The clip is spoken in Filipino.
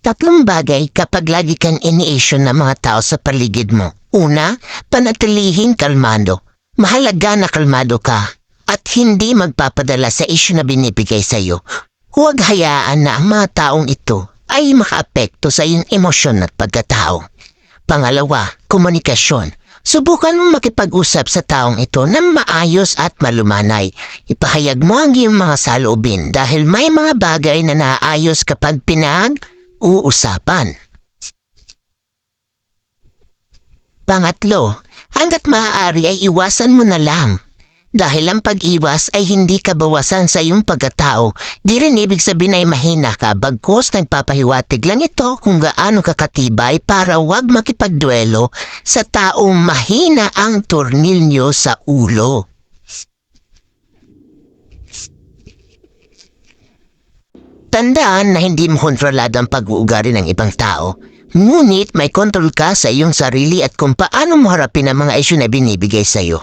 Tatlong bagay kapag lagi kang ini-issue ng mga tao sa paligid mo. Una, panatilihing kalmado. Mahalaga na kalmado ka at hindi magpapadala sa issue na binibigay sa iyo. Huwag hayaan na ang mga taong ito ay makaapekto sa iyong emosyon at pagkatao. Pangalawa, komunikasyon. Subukan mong makipag-usap sa taong ito ng maayos at malumanay. Ipahayag mo ang iyong mga saloobin dahil may mga bagay na naayos kapag pinag-uusapan. Pangatlo, hanggat maaari ay iwasan mo na lang. Dahil ang pag-iwas ay hindi kabawasan sa iyong pagkatao, di rin ibig sabihin ay mahina ka, bagkus nagpapahiwatig lang ito kung gaano kakatibay para wag makipagduelo sa taong mahina ang tornilyo sa ulo. Tandaan na hindi mo kontrolado ang pag-uugali ng ibang tao, ngunit may kontrol ka sa iyong sarili at kung paano mo harapin ang mga isyu na binibigay sa iyo.